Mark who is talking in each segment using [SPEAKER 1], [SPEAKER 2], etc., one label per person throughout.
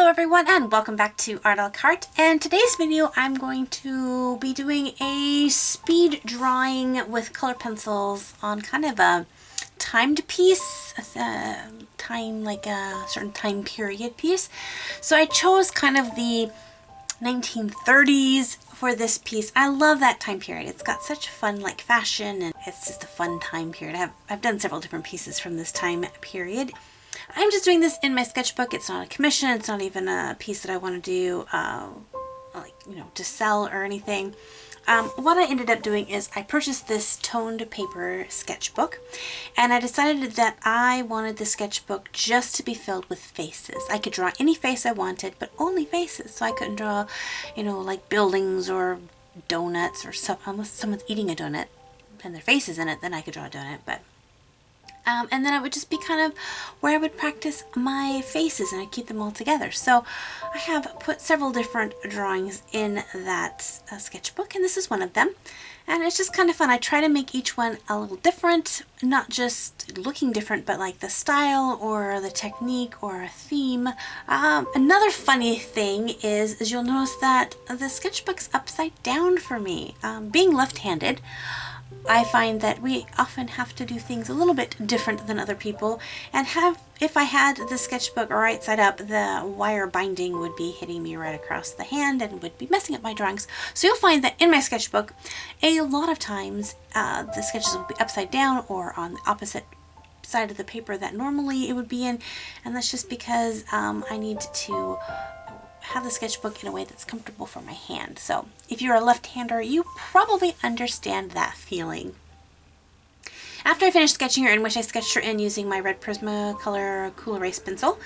[SPEAKER 1] Hello everyone and welcome back to Art à la Carte, and today's video I'm going to be doing a speed drawing with color pencils on kind of a timed piece, like a certain time period piece. So I chose kind of the 1930s for this piece. I love that time period. It's got such fun like fashion, and it's just a fun time period. I've done several different pieces from this time period. I'm just doing this in my sketchbook. It's not a commission. It's not even a piece that I want to do, to sell or anything. What I ended up doing is I purchased this toned paper sketchbook, and I decided that I wanted the sketchbook just to be filled with faces. I could draw any face I wanted, but only faces. So I couldn't draw, like buildings or donuts or stuff, unless someone's eating a donut and their face is in it, then I could draw a donut, but and then it would just be kind of where I would practice my faces and I'd keep them all together. So I have put several different drawings in that sketchbook, and this is one of them. And it's just kind of fun. I try to make each one a little different, not just looking different, but like the style or the technique or a theme. Another funny thing is you'll notice that the sketchbook's upside down for me. Being left-handed, I find that we often have to do things a little bit different than other people, and if I had the sketchbook right side up, the wire binding would be hitting me right across the hand and would be messing up my drawings. So you'll find that in my sketchbook, a lot of times the sketches will be upside down or on the opposite side of the paper that normally it would be in, and that's just because I need to have the sketchbook in a way that's comfortable for my hand. So if you're a left-hander, you probably understand that feeling. After I finished sketching her in, which I sketched her in using my red Prismacolor Cool Erase pencil,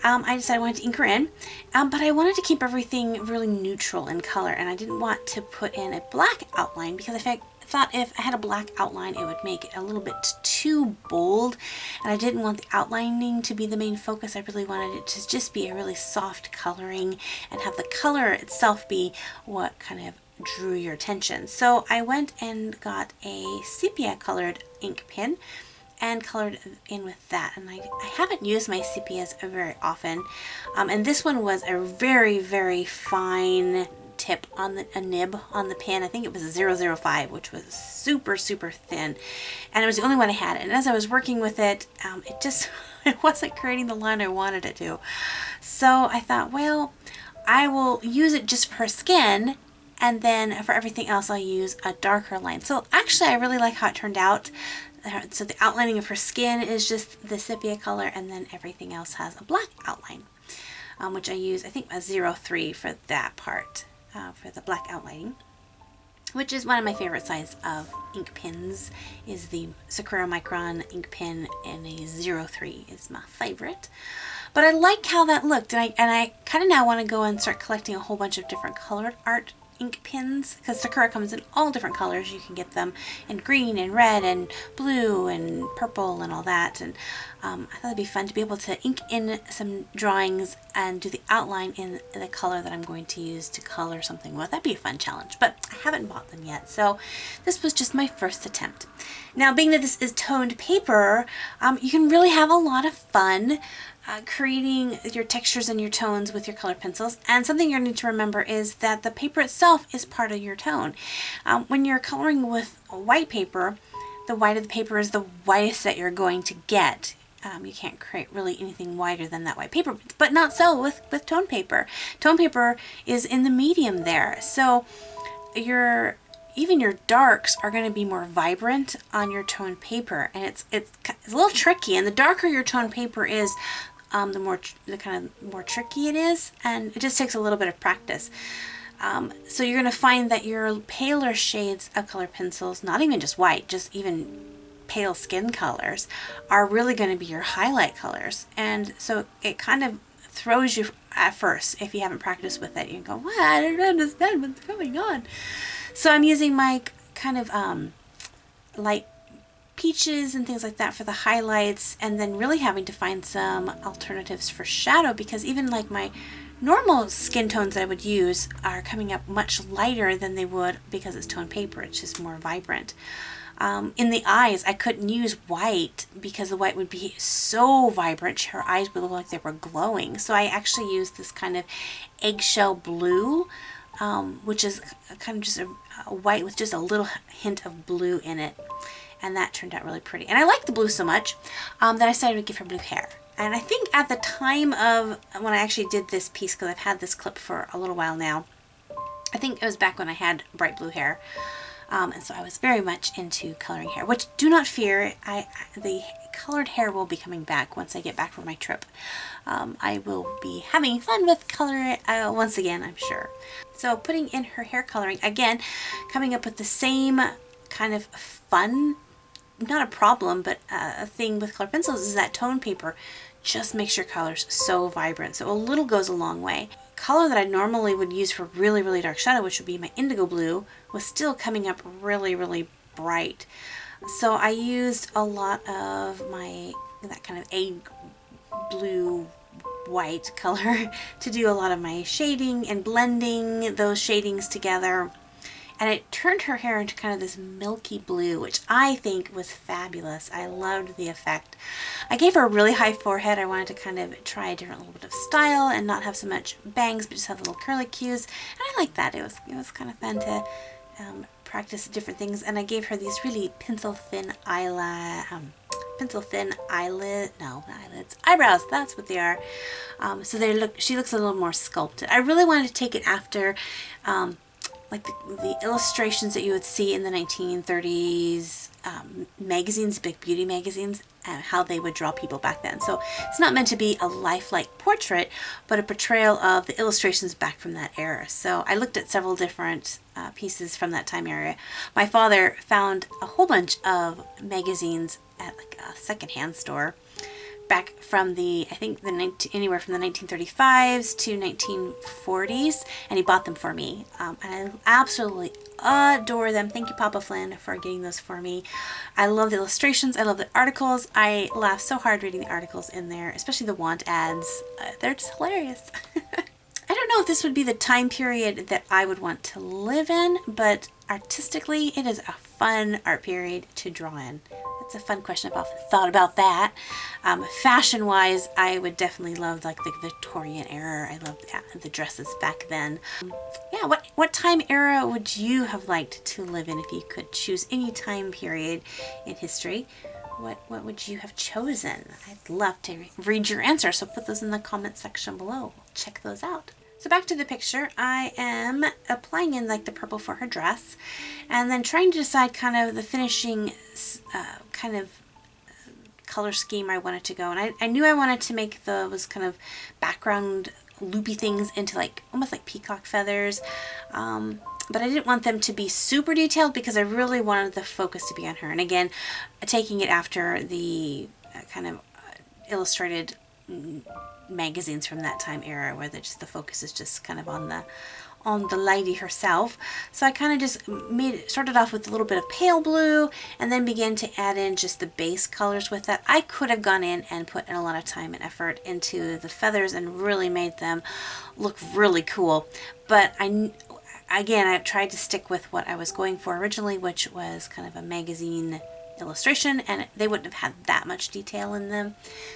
[SPEAKER 1] I decided I wanted to ink her in, but I wanted to keep everything really neutral in color, and I didn't want to put in a black outline because I thought if I had a black outline it would make it a little bit too bold, and I didn't want the outlining to be the main focus. I really wanted it to just be a really soft coloring and have the color itself be what kind of drew your attention. So I went and got a sepia colored ink pen and colored in with that, and I haven't used my sepias very often, and this one was a very, very fine tip on a nib on the pen. I think it was a 005, which was super thin, and it was the only one I had. And as I was working with it, it wasn't creating the line I wanted it to. So I thought, well, I will use it just for her skin, and then for everything else I'll use a darker line. So actually I really like how it turned out. So the outlining of her skin is just the sepia color, and then everything else has a black outline, which I use, I think, a 03 for that part. For the black outlining, which is one of my favorite size of ink pens, is the Sakura Micron ink pen, and a 03 is my favorite. But I like how that looked, and I kind of now want to go and start collecting a whole bunch of different colored art ink pens, because Sakura comes in all different colors. You can get them in green and red and blue and purple and all that, and I thought it'd be fun to be able to ink in some drawings and do the outline in the color that I'm going to use to color something with. That'd be a fun challenge, but I haven't bought them yet, so this was just my first attempt. Now, being that this is toned paper, you can really have a lot of fun creating your textures and your tones with your color pencils. And something you need to remember is that the paper itself is part of your tone. When you're coloring with white paper, the white of the paper is the whitest that you're going to get. You can't create really anything whiter than that white paper, but not so with tone paper. Tone paper is in the medium there, so even your darks are going to be more vibrant on your toned paper, and it's a little tricky. And the darker your toned paper is, the kind of more tricky it is, and it just takes a little bit of practice. So you're going to find that your paler shades of color pencils, not even just white, just even pale skin colors, are really going to be your highlight colors. And so it kind of throws you at first if you haven't practiced with it. You go, what? I don't understand what's going on. So I'm using my kind of light peaches and things like that for the highlights, and then really having to find some alternatives for shadow, because even like my normal skin tones that I would use are coming up much lighter than they would because it's toned paper. It's just more vibrant. In the eyes, I couldn't use white because the white would be so vibrant. Her eyes would look like they were glowing. So I actually used this kind of eggshell blue, which is kind of just a white with just a little hint of blue in it. And that turned out really pretty. And I liked the blue so much that I decided to give her blue hair. And I think at the time of when I actually did this piece, because I've had this clip for a little while now, I think it was back when I had bright blue hair. And so I was very much into coloring hair, which do not fear, the colored hair will be coming back once I get back from my trip. I will be having fun with color once again, I'm sure. So putting in her hair coloring, again, coming up with the same kind of fun, not a problem, but a thing with colored pencils is that tone paper just makes your colors so vibrant. So a little goes a long way. Color that I normally would use for really, really dark shadow, which would be my indigo blue, was still coming up really, really bright. So I used a lot of that kind of egg blue white color to do a lot of my shading and blending those shadings together. And it turned her hair into kind of this milky blue, which I think was fabulous. I loved the effect. I gave her a really high forehead. I wanted to kind of try a different little bit of style and not have so much bangs, but just have the little curly cues. And I liked that. It was kind of fun to practice different things. And I gave her these really pencil thin eyelids. Eyebrows. That's what they are. So she looks a little more sculpted. I really wanted to take it after like the illustrations that you would see in the 1930s magazines, big beauty magazines, and how they would draw people back then. So it's not meant to be a lifelike portrait, but a portrayal of the illustrations back from that era. So I looked at several different pieces from that time era. My father found a whole bunch of magazines at like a secondhand store back from anywhere from the 1935s to 1940s, and he bought them for me. And I absolutely adore them. Thank you, Papa Flynn, for getting those for me. I love the illustrations. I love the articles. I laugh so hard reading the articles in there, especially the want ads. They're just hilarious. I don't know if this would be the time period that I would want to live in, but artistically, it is a fun art period to draw in. That's a fun question. I've often thought about that. Fashion-wise, I would definitely love like the Victorian era. I love the dresses back then. Yeah, what time era would you have liked to live in if you could choose any time period in history? What would you have chosen? I'd love to read your answers, so put those in the comment section below. Check those out. So back to the picture, I am applying in like the purple for her dress and then trying to decide kind of the finishing kind of color scheme I wanted to go. And I knew I wanted to make those kind of background loopy things into like almost like peacock feathers. But I didn't want them to be super detailed because I really wanted the focus to be on her. And again, taking it after the kind of illustrated magazines from that time era where the focus is just kind of on the lady herself. So I kind of just started off with a little bit of pale blue and then began to add in just the base colors with that. I could have gone in and put in a lot of time and effort into the feathers and really made them look really cool. But I tried to stick with what I was going for originally, which was kind of a magazine illustration, and they wouldn't have had that much detail in them.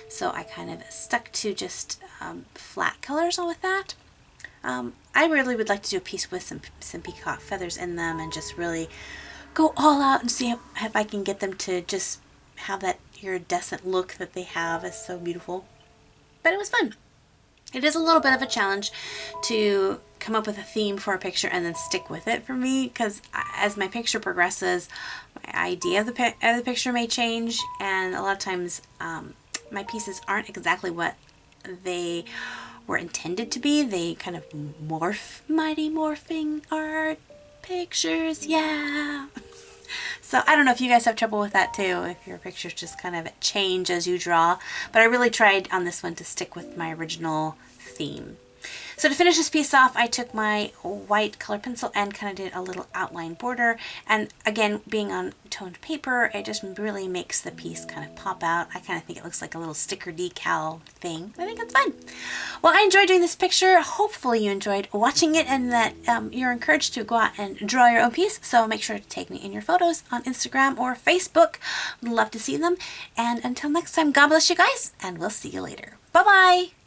[SPEAKER 1] So I kind of stuck to just flat colors with that. I really would like to do a piece with some peacock feathers in them and just really go all out and see if I can get them to just have that iridescent look that they have. Is so beautiful. But it was fun. It is a little bit of a challenge to come up with a theme for a picture and then stick with it for me, because as my picture progresses, my idea of the picture may change, and a lot of times my pieces aren't exactly what they were intended to be. They kind of morph, mighty morphing art pictures, yeah. So I don't know if you guys have trouble with that too, if your pictures just kind of change as you draw, but I really tried on this one to stick with my original theme. So to finish this piece off, I took my white color pencil and kind of did a little outline border. And again, being on toned paper, it just really makes the piece kind of pop out. I kind of think it looks like a little sticker decal thing. I think it's fun. Well, I enjoyed doing this picture. Hopefully you enjoyed watching it and that you're encouraged to go out and draw your own piece. So make sure to take me in your photos on Instagram or Facebook. Love to see them. And until next time, God bless you guys, and we'll see you later. Bye-bye.